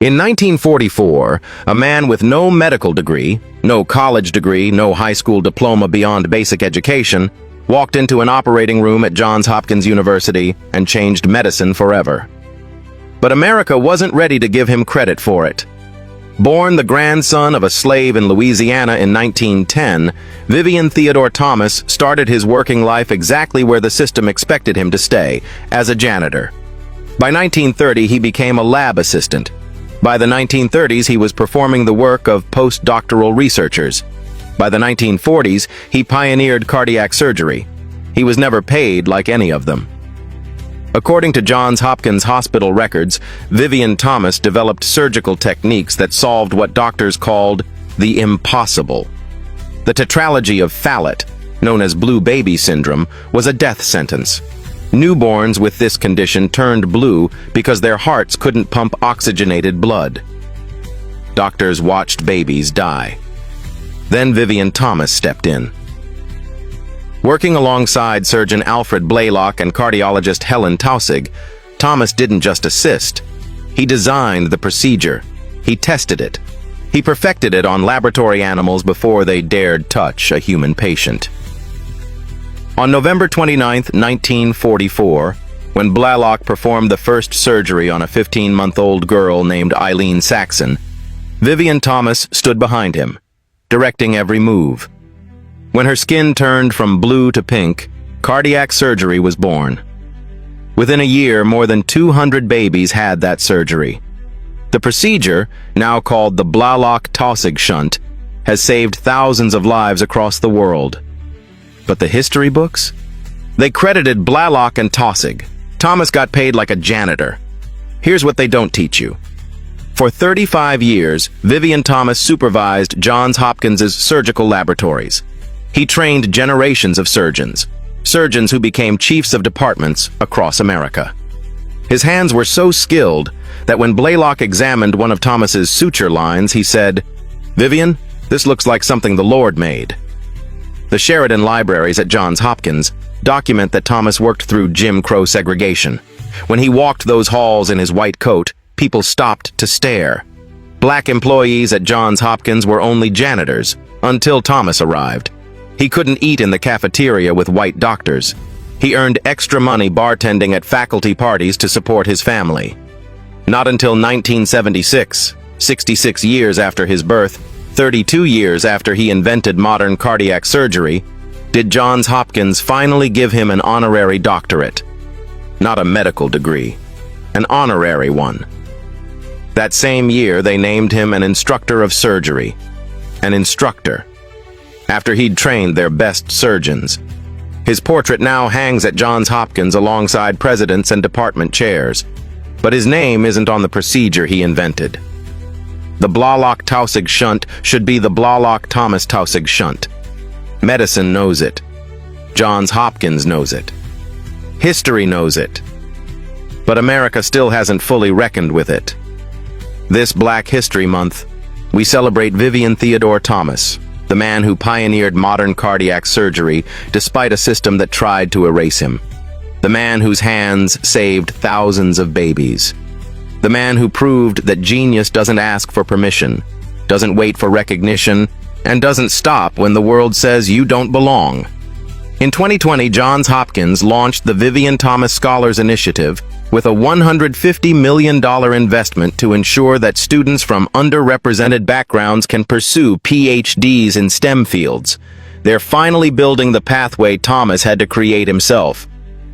In 1944, a man with no medical degree, no college degree, no high school diploma beyond basic education, walked into an operating room at Johns Hopkins University and changed medicine forever. But America wasn't ready to give him credit for it. Born the grandson of a slave in Louisiana in 1910, Vivian Theodore Thomas started his working life exactly where the system expected him to stay, as a janitor. By 1930, he became a lab assistant. By the 1930s, he was performing the work of postdoctoral researchers. By the 1940s, he pioneered cardiac surgery. He was never paid like any of them. According to Johns Hopkins hospital records, Vivian Thomas developed surgical techniques that solved what doctors called the impossible. The tetralogy of Fallot, known as blue baby syndrome, was a death sentence. Newborns with this condition turned blue because their hearts couldn't pump oxygenated blood. Doctors watched babies die. Then Vivian Thomas stepped in. Working alongside surgeon Alfred Blaylock and cardiologist Helen Taussig, Thomas didn't just assist. He designed the procedure. He tested it. He perfected it on laboratory animals before they dared touch a human patient. On November 29, 1944, when Blaylock performed the first surgery on a 15-month-old girl named Eileen Saxon, Vivian Thomas stood behind him, directing every move. When her skin turned from blue to pink, cardiac surgery was born. Within a year, more than 200 babies had that surgery. The procedure, now called the Blaylock-Taussig shunt, has saved thousands of lives across the world. But the history books? They credited Blaylock and Taussig. Thomas got paid like a janitor. Here's what they don't teach you. For 35 years, Vivian Thomas supervised Johns Hopkins' surgical laboratories. He trained generations of surgeons who became chiefs of departments across America. His hands were so skilled that when Blaylock examined one of Thomas's suture lines, he said, "Vivian, this looks like something the Lord made." The Sheridan Libraries at Johns Hopkins document that Thomas worked through Jim Crow segregation. When he walked those halls in his white coat, people stopped to stare. Black employees at Johns Hopkins were only janitors until Thomas arrived. He couldn't eat in the cafeteria with white doctors. He earned extra money bartending at faculty parties to support his family. Not until 1976, 66 years after his birth, 32 years after he invented modern cardiac surgery, did Johns Hopkins finally give him an honorary doctorate. Not a medical degree, an honorary one. That same year, they named him an instructor of surgery. An instructor. After he'd trained their best surgeons. His portrait now hangs at Johns Hopkins alongside presidents and department chairs. But his name isn't on the procedure he invented. The Blaylock-Taussig shunt should be the Blaylock-Thomas-Taussig shunt. Medicine knows it. Johns Hopkins knows it. History knows it. But America still hasn't fully reckoned with it. This Black History Month, we celebrate Vivian Theodore Thomas, the man who pioneered modern cardiac surgery despite a system that tried to erase him. The man whose hands saved thousands of babies. The man who proved that genius doesn't ask for permission, doesn't wait for recognition, and doesn't stop when the world says you don't belong. In 2020, Johns Hopkins launched the Vivian Thomas Scholars Initiative with a $150 million investment to ensure that students from underrepresented backgrounds can pursue PhDs in STEM fields. They're finally building the pathway Thomas had to create himself.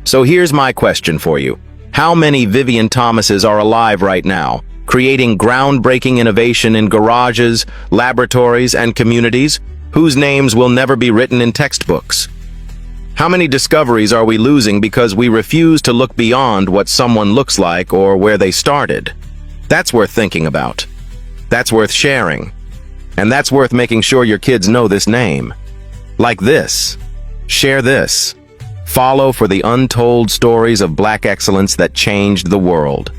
So here's my question for you. How many Vivian Thomases are alive right now, creating groundbreaking innovation in garages, laboratories, and communities, whose names will never be written in textbooks? How many discoveries are we losing because we refuse to look beyond what someone looks like or where they started? That's worth thinking about. That's worth sharing. And that's worth making sure your kids know this name. Like this. Share this. Follow for the untold stories of Black excellence that changed the world.